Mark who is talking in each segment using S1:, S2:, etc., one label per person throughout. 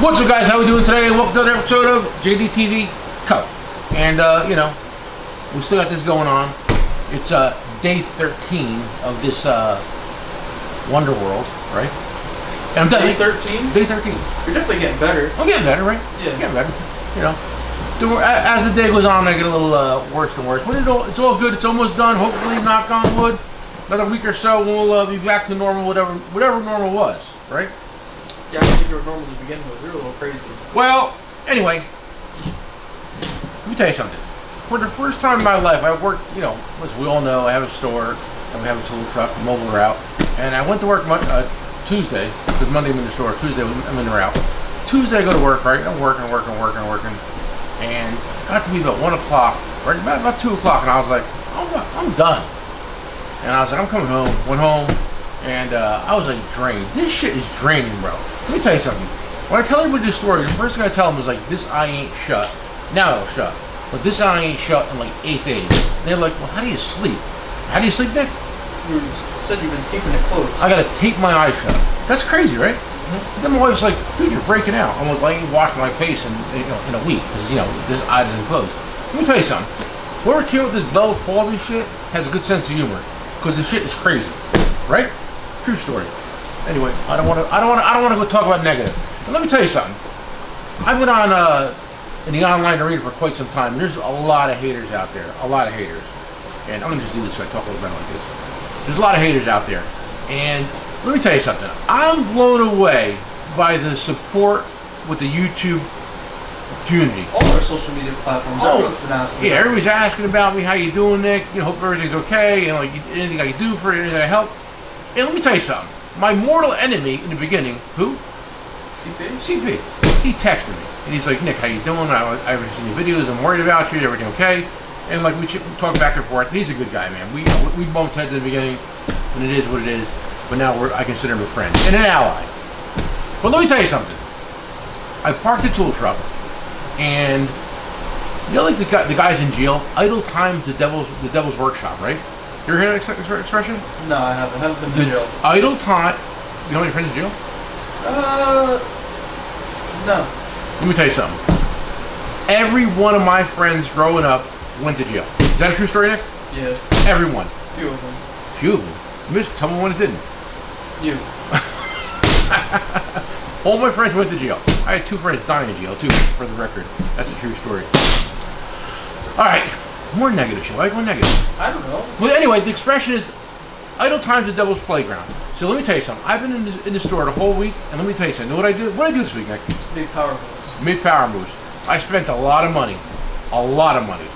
S1: What's up, guys? How we doing today? Welcome to another episode of JDTVCo. And you know, we still got this going on. It's day 13 of this Wonder World, right? And I'm done.
S2: Day 13?
S1: Day 13.
S2: You're definitely getting better.
S1: I'm getting better, right?
S2: Yeah.
S1: Getting better. You know, as the day goes on, I get a little worse and worse. But it's all good. It's almost done. Hopefully, knock on wood. Another week or so, we'll be back to normal, whatever normal was, right?
S2: Yeah, I don't think you were normal to begin with. You're a little crazy.
S1: Well, anyway, let me tell you something. For the first time in my life, I worked, you know, as we all know, I have a store, and we have a tool truck, mobile route, and I went to work Tuesday, because Monday I'm in the store, Tuesday I'm in the route. Tuesday I go to work, right? I'm working, and it got to be about 1 o'clock, right? About 2 o'clock, and I was like, I'm done. And I was like, I'm coming home. Went home, and I was like drained. This shit is draining, bro. Let me tell you something. When I tell everybody this story, the first thing I tell them is like, this eye ain't shut. Now it'll shut. But this eye ain't shut in like 8 days. And they're like, well, how do you sleep? How do you sleep, Nick?
S2: You said you've been taping it closed.
S1: I gotta tape my eyes shut. That's crazy, right? Mm-hmm. Then my wife's like, dude, you're breaking out. I'm like, well, I ain't washing my face in a week because, you know, this eye doesn't close. Let me tell you something. Whoever came with this Bell Palsy shit has a good sense of humor. Because the shit is crazy, right? True story. Anyway, I don't want to go talk about negative. But let me tell you something. I've been on in the online arena for quite some time. There's a lot of haters out there. A lot of haters. And I'm gonna just do this so I talk a little bit like this. There's a lot of haters out there. And let me tell you something. I'm blown away by the support with the YouTube community.
S2: All our social media platforms, everyone's been asking.
S1: Yeah, everybody's asking about me. How you doing, Nick? You know, hope everything's okay. And like, anything I can do for you, anything I help. And let me tell you something. My mortal enemy in the beginning, who? CP. He texted me and he's like, Nick, how you doing? I've seen your videos. I'm worried about you. Is everything okay? And like we talk back and forth. And he's a good guy, man. We bumped heads in the beginning, and it is what it is. But now I consider him a friend and an ally. But let me tell you something. I parked the tool truck. And you know, like the guys in jail, idle time's the devil's workshop, right? You ever hear that expression?
S2: No, I haven't. I haven't been to jail.
S1: Idle time. You know any friends in jail?
S2: No.
S1: Let me tell you something. Every one of my friends growing up went to jail. Is that a true story, Nick?
S2: Yeah.
S1: Everyone.
S2: Few of them.
S1: Few of them. Tell me when it didn't.
S2: You.
S1: All my friends went to jail. I had 2 friends dying in jail, too, for the record. That's a true story. All right. More negative shit. Why go negative?
S2: I don't know.
S1: Well, anyway, the expression is, idle time's the devil's playground. So let me tell you something. I've been in the store the whole week, and let me tell you something. Know what I did? What did I do this week, Nick?
S2: Made power moves.
S1: Made power moves. I spent a lot of money. A lot of money.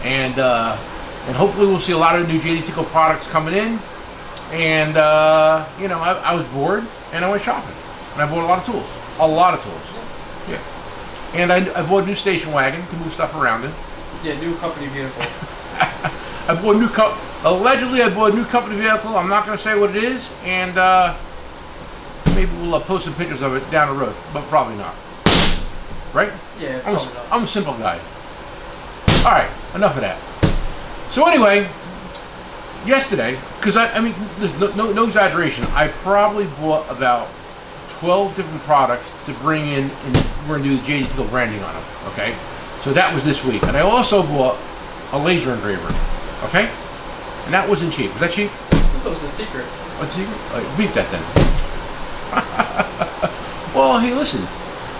S1: And hopefully we'll see a lot of new JDTCo products coming in. And, you know, I was bored, and I went shopping. And I bought a lot of tools. Yeah. And I bought a new station wagon to move stuff around in.
S2: Yeah, new company vehicle.
S1: Allegedly, I bought a new company vehicle. I'm not going to say what it is. And maybe we'll post some pictures of it down the road. But probably not. Right?
S2: Yeah, probably not.
S1: I'm a simple guy. All right, enough of that. So anyway, yesterday, because I mean, there's no exaggeration, I probably bought about 12 different products to bring in, and we're going to do the JDTCo branding on them, okay? So that was this week. And I also bought a laser engraver, okay? And that wasn't cheap. Was that cheap?
S2: I thought that was the secret.
S1: What's the secret? Beep that then. Well, hey, listen.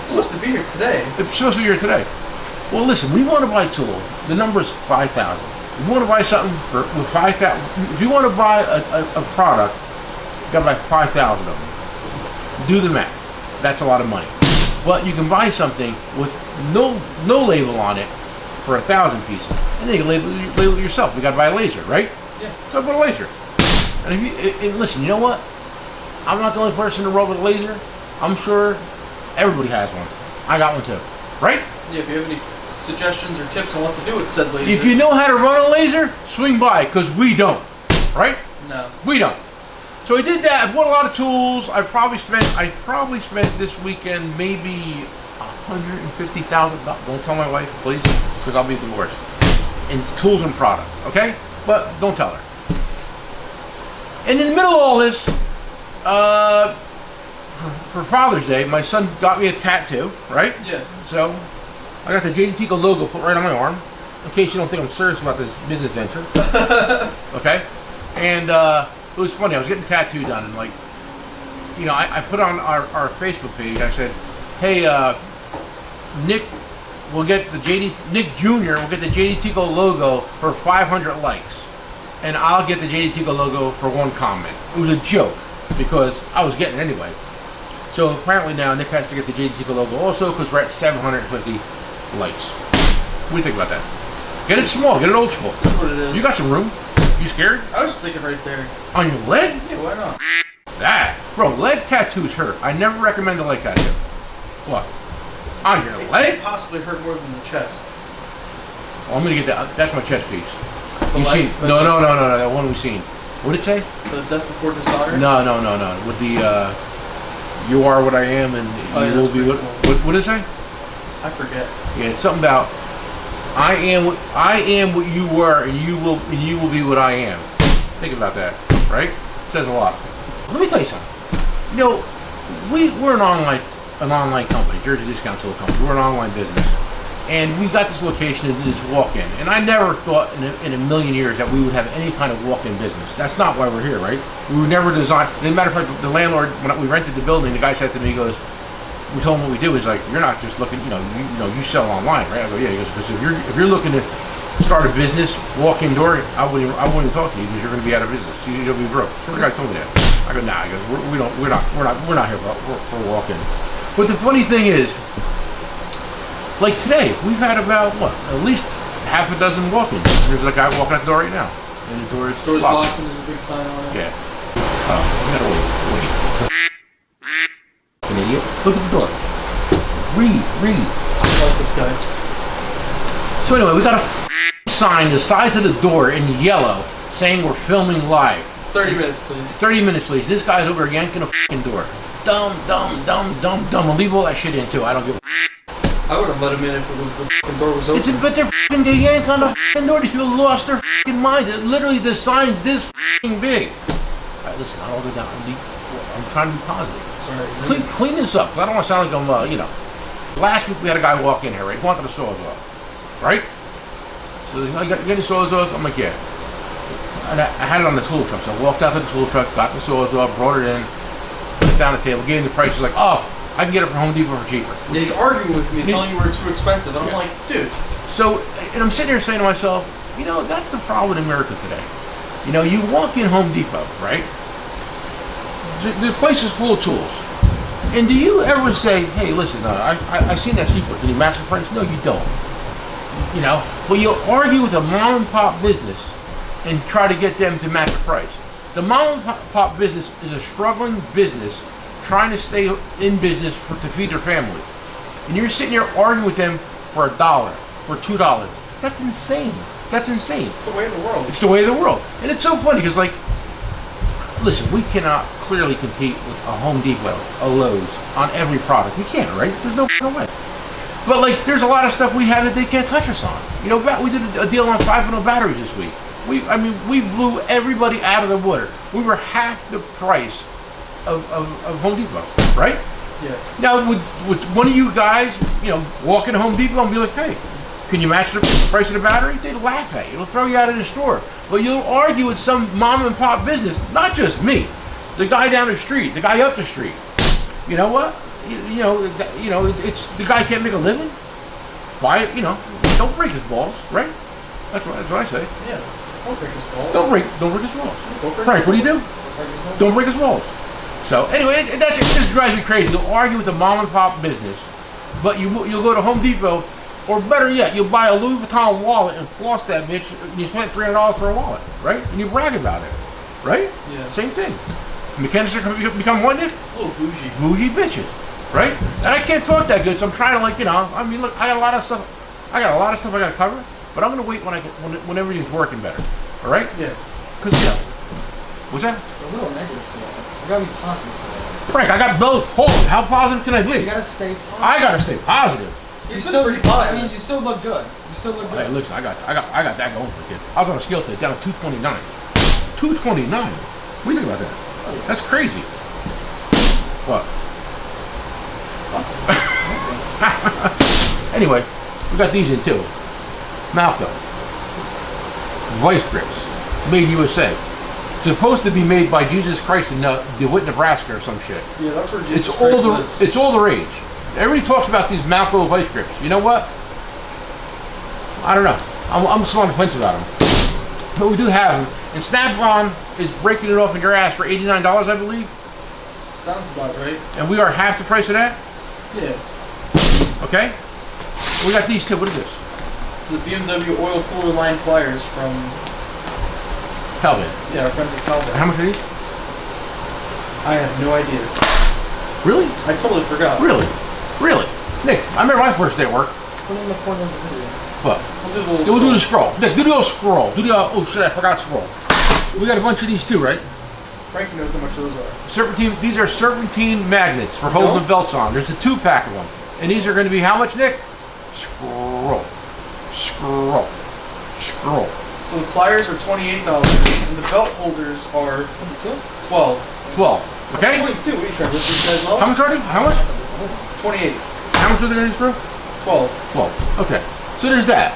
S2: It's supposed to be here today.
S1: It's supposed to be here today. Well, listen, we want to buy tools. The number is 5,000. If you want to buy something with 5,000, if you want to buy a product, you got to buy 5,000 of them. Do the math. That's a lot of money. But you can buy something with no label on it for 1,000 pieces, and then you can label it yourself. You got to buy a laser, right?
S2: Yeah.
S1: So I bought a laser. And and listen, you know what? I'm not the only person in the world with a laser. I'm sure everybody has one. I got one too, right?
S2: Yeah. If you have any suggestions or tips on what to do with said laser.
S1: If you know how to run a laser, swing by, because we don't, right?
S2: No.
S1: We don't. So I did that. I bought a lot of tools. I probably spent this weekend maybe $150,000. Don't tell my wife, please, because I'll be divorced. In tools and product, okay? But don't tell her. And in the middle of all this, for Father's Day, my son got me a tattoo, right?
S2: Yeah.
S1: So I got the JDTCo logo put right on my arm, in case you don't think I'm serious about this business venture. Okay? And it was funny. I was getting a tattoo done, and like, you know, I put on our Facebook page. I said, "Hey, Nick will get the Nick Jr. will get the JDTCo logo for 500 likes, and I'll get the JDTCo logo for 1 comment." It was a joke because I was getting it anyway. So apparently now Nick has to get the JDTCo logo also because we're at 750 likes. What do you think about that? Get it small. Get it old school.
S2: That's what it is.
S1: You got some room? You scared?
S2: I was just thinking right there.
S1: On your leg?
S2: Yeah, why not?
S1: That. Bro, leg tattoos hurt. I never recommend a leg tattoo. What? On your
S2: It
S1: leg?
S2: could possibly hurt more than the chest.
S1: Oh, I'm gonna get that. That's my chest piece.
S2: The
S1: You
S2: leg?
S1: seen? No. That one we've seen. What did it say?
S2: The Death Before Dishonor?
S1: No. With the you are what I am, and
S2: Oh,
S1: you
S2: yeah,
S1: will
S2: that's
S1: be
S2: pretty
S1: what.
S2: cool.
S1: What did it say?
S2: I forget.
S1: Yeah, it's something about I am what you were, and you will be what I am. Think about that, right? It says a lot. Let me tell you something. You know, we're an online company, Jersey Discount Tool Company. We're an online business, and we got this location and this walk-in. And I never thought in a million years that we would have any kind of walk-in business. That's not why we're here, right? We were never designed. As a matter of fact, the landlord, when we rented the building, the guy said to me, he goes, we told him what we do is like, you're not just looking, you sell online, right? I go, yeah. He goes, because if you're looking to start a business, walk in door, I wouldn't even talk to you because you're going to be out of business. You'll be broke. So the guy told me that. I go, nah. I go, we're not here for walk-in. But the funny thing is, like today, we've had about at least half a dozen walk-ins. There's a guy walking out the door right now, and the door's
S2: locked and there's a big sign on it.
S1: Yeah. You gotta wait. An idiot. Look at the door. Read.
S2: I like this guy.
S1: So anyway, we got a sign the size of the door in yellow saying we're filming live.
S2: 30 minutes, please.
S1: 30 minutes, please. This guy's over yanking a door. Dumb. I'll leave all that shit in too. I don't give a
S2: I would have let him in if it was the door was open.
S1: But they yank on the door. These people lost their mind. Literally, the sign's this big. All right, listen, I'll go down. I'm trying to be positive.
S2: Sorry.
S1: Clean this up. 'Cause I don't want to sound like I'm, Last week we had a guy walk in here, right? He wanted a Sawzall, right? So I got any Sawzalls? I'm like, yeah. And I had it on the tool truck, so I walked out to the tool truck, got the Sawzall, brought it in, put it down the table, gave him the price. He's like, oh, I can get it from Home Depot for cheaper.
S2: Yeah, he's arguing with me, telling you we're too expensive. And I'm like, dude.
S1: So, and I'm sitting here saying to myself, that's the problem in America today. You walk in Home Depot, right? The place is full of tools. And do you ever say, hey, listen, I seen that cheaper. Can you match the price? No, you don't. But you'll argue with a mom and pop business and try to get them to match the price. The mom and pop business is a struggling business trying to stay in business to feed their family. And you're sitting here arguing with them for $1, for $2. That's insane.
S2: It's the way of the world.
S1: It's the way of the world. And it's so funny because, listen, we cannot clearly compete with a Home Depot, a Lowe's, on every product. We can't, right? There's no way. But, there's a lot of stuff we have that they can't touch us on. We did a deal on 500 batteries this week. We blew everybody out of the water. We were half the price of Home Depot, right?
S2: Yeah.
S1: Now, would one of you guys, walk into Home Depot and be like, hey, can you match the price of the battery? They'd laugh at you. It'll throw you out of the store. But you'll argue with some mom and pop business, not just me, the guy down the street, the guy up the street. You know what? It's the guy can't make a living. Buy it. Don't break his balls, right? That's what I say.
S2: Yeah. Don't break his balls.
S1: Don't break his balls.
S2: Don't break
S1: Frank, what do you do?
S2: his
S1: Don't break his balls. So anyway, it just drives me crazy. You'll argue with a mom and pop business, but you'll go to Home Depot, or better yet, you'll buy a Louis Vuitton wallet and floss that bitch. And you spent $300 for a wallet, right? And you brag about it, right?
S2: Yeah.
S1: Same thing. Mechanics are become what, Nick?
S2: A little bougie.
S1: Bougie bitches, right? And I can't talk that good, so I'm trying to look, I got a lot of stuff. I got to cover, but I'm gonna wait when everything's working better. All right?
S2: Yeah.
S1: Because what's that?
S3: A little negative today. You gotta be positive today.
S1: Frank, I got both. Hold on. How positive can I be?
S3: You gotta stay positive.
S1: I gotta stay positive.
S3: You
S2: He's
S3: still
S2: pretty positive.
S3: I mean, you still look good. You still look good.
S1: Hey, listen, I got that going for the kid. I was on a scale today, down to 229. 229. What do you think about that? That's crazy. What? Anyway, we got these in too. Malco. Vice grips. Made USA. Supposed to be made by Jesus Christ in DeWitt, Nebraska or some shit.
S2: Yeah, that's where Jesus Christ lives.
S1: It's all the rage. Everybody talks about these Malco vice grips. You know what? I don't know. I'm still on the fence about them. But we do have them. And Snap-on is breaking it off in your ass for $89, I believe.
S2: Sounds about right.
S1: And we are half the price of that?
S2: Yeah.
S1: Okay? We got these too. What is this?
S2: It's the BMW oil cooler line pliers from
S1: Calvin.
S2: our friends at Calvin.
S1: How much are these?
S2: I have no idea.
S1: Really?
S2: I totally forgot.
S1: Really? Nick, I remember my first day at work.
S3: Put it in the corner of the video.
S1: What?
S2: We'll do the little
S1: We'll do the scroll. Nick, do the old scroll. Oh shit, I forgot scroll. We got a bunch of these too, right?
S2: Frankie knows how much those are.
S1: Serpentine. These are serpentine magnets for holding the belts on. There's a 2-pack of them. And these are going to be how much, Nick? Scroll.
S2: So the pliers are $28 and the belt holders are 12.
S1: 12. Okay?
S2: 22 each. Are these guys low?
S1: How much are they? How much?
S2: 28.
S1: How much are they, Screw?
S2: 12.
S1: 12. Okay. So there's that.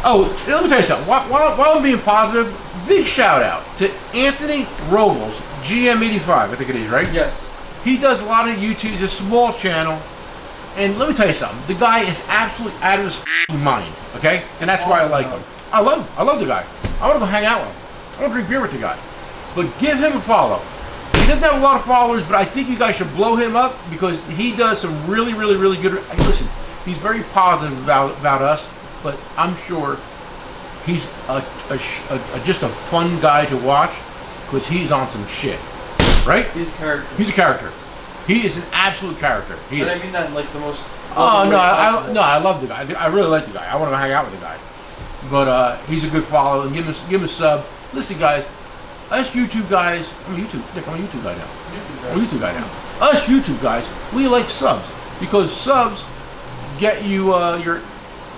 S1: Oh, let me tell you something. While I'm being positive, big shout out to Anthony Robles, GM85, I think it is, right?
S2: Yes.
S1: He does a lot of YouTube. He's a small channel. And let me tell you something. The guy is absolutely out of his mind. Okay? And that's why I like him. I love the guy. I want to go hang out with him. I want to drink beer with the guy. But give him a follow. He doesn't have a lot of followers, but I think you guys should blow him up because he does some really good. Listen, he's very positive about us, but I'm sure he's just a fun guy to watch because he's on some shit, right?
S2: He's a character.
S1: He's a character. He is an absolute character.
S2: And I mean that in like the most.
S1: Oh no, I love the guy. I really like the guy. I want to hang out with the guy. But he's a good follow and give him a sub. Listen, guys, us YouTube guys. I'm a YouTube guy now. I'm a YouTube guy now. Us YouTube guys, we like subs because subs get you your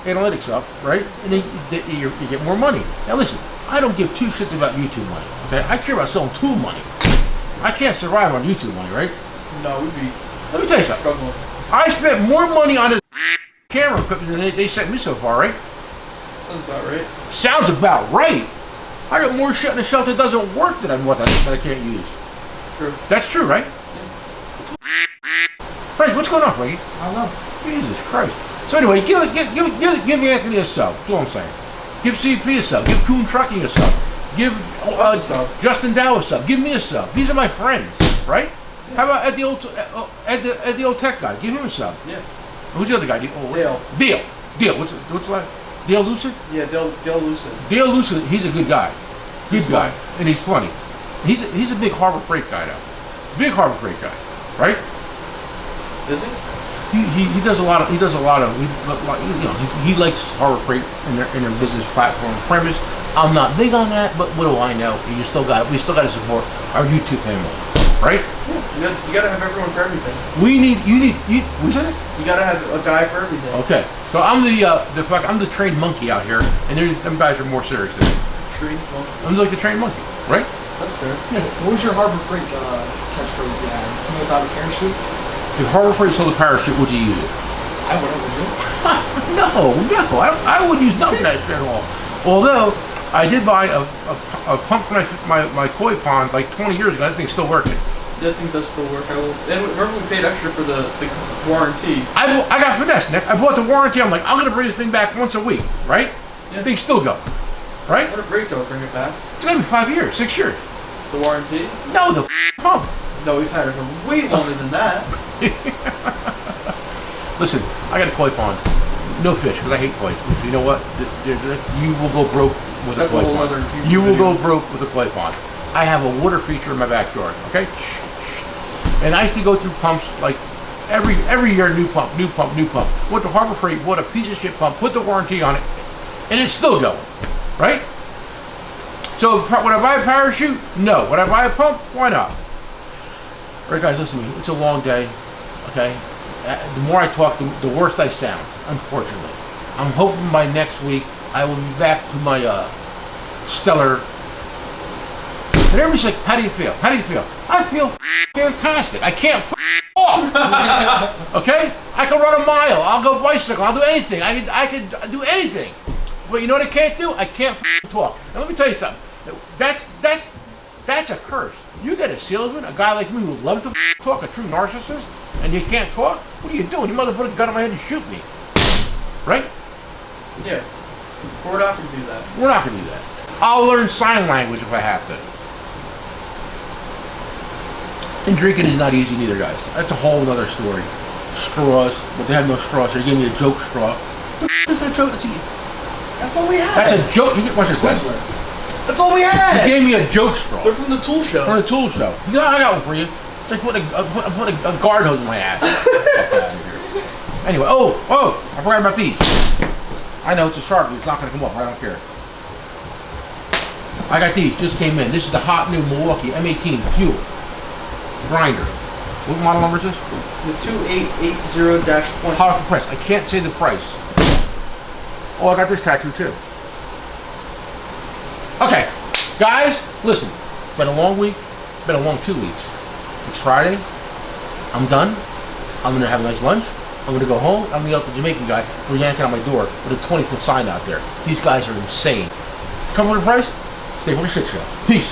S1: analytics up, right? And then you get more money. Now listen, I don't give two shits about YouTube money. Okay, I care about selling tool money. I can't survive on YouTube money, right?
S2: No, we'd be.
S1: Let me tell you something.
S2: Struggling.
S1: I spent more money on this camera equipment than they sent me so far, right?
S2: Sounds about right.
S1: Sounds about right. I got more shit on the shelf that doesn't work that I can't use.
S2: True.
S1: That's true, right? Frank, what's going on, Frankie?
S3: I don't know.
S1: Jesus Christ. So anyway, give Anthony a sub. That's all I'm saying. Give CP a sub. Give Coon Trucking a sub. Give Justin Dow a sub. Give me a sub. These are my friends, right? Yeah. How about Ed the old tech guy? Give him a sub.
S2: Yeah.
S1: Who's the other guy? Dale. What's the Dale Lucid?
S2: Yeah, Dale Lucid.
S1: Dale Lucid, he's a good guy. Good guy. And he's funny. He's a big Harbor Freight guy now. Big Harbor Freight guy. Right?
S2: Is he?
S1: He does a lot of he likes Harbor Freight in their business platform premise. I'm not big on that, but what do I know? We still got to support our YouTube family. Right?
S2: Yeah, you gotta have everyone for everything.
S1: What's that?
S2: You gotta have a guy for everything.
S1: Okay, so I'm the trained monkey out here, and them guys are more serious than me.
S2: Trained monkey.
S1: I'm like the trained monkey, right?
S2: That's fair.
S1: Yeah.
S3: What was your Harbor Freight catchphrase you had? Something about a parachute?
S1: If Harbor Freight sold a parachute, would you use it?
S3: I wouldn't, would you?
S1: No, I wouldn't use none of that shit at all. Although I did buy a pump for my koi pond like 20 years ago. That thing's still working.
S2: That thing does still work. And remember we paid extra for the warranty.
S1: I got finesse, Nick. I bought the warranty. I'm like, I'm gonna bring this thing back once a week, right?
S2: Yeah.
S1: The thing's still going, right?
S2: What a breaks I would bring it back.
S1: It's gonna be 5 years, 6 years.
S2: The warranty?
S1: No, the pump.
S2: No, we've had it for way longer than that.
S1: Listen, I got a koi pond. No fish, because I hate koi. You know what? You will go broke with a koi pond.
S2: That's a whole other.
S1: You will go broke with a koi pond. I have a water feature in my backyard. Okay. And I used to go through pumps like every year, new pump. Went to Harbor Freight, bought a piece of shit pump, put the warranty on it, and it's still going, right? So would I buy a parachute? No. Would I buy a pump? Why not? All right, guys, listen to me. It's a long day, okay? The more I talk, the worse I sound, unfortunately. I'm hoping by next week I will be back to my stellar And everybody's like, how do you feel? How do you feel? I feel fantastic. I can't walk. Okay? I can run a mile. I'll go bicycle. I'll do anything. I can do anything. But you know what I can't do? I can't talk. And let me tell you something. That's a curse. You get a salesman, a guy like me who loves to talk, a true narcissist, and you can't talk? What are you doing? You mother put a gun in my head and shoot me. Right?
S2: Yeah. We're not going to do that.
S1: We're not going to do that. I'll learn sign language if I have to. And drinking is not easy neither, guys. That's a whole other story. Straws, but they have no straws, so they gave me a joke straw. What the f*** is that joke?
S2: That's all we had.
S1: That's a joke. You get what's
S2: Twizzler. That's all we had.
S1: He gave me a joke straw.
S2: They're from the tool show.
S1: From the tool show. You know, I got one for you. It's like putting a guard hose in my ass. Anyway, I forgot about these. I know it's a Sharpie. It's not going to come up. I don't care. I got these. Just came in. This is the hot new Milwaukee M18 Fuel grinder. What model number is this?
S2: The 2880-20.
S1: Hot off the press. I can't say the price. Oh, I got this tattoo too. Okay, guys, listen. It's been a long week. It's been a long 2 weeks. It's Friday. I'm done. I'm gonna have a nice lunch. I'm gonna go home. I'm gonna help the Jamaican guy for yanking on my door with a 20-foot sign out there. These guys are insane. Come for the price. Stay for the shit show. Peace.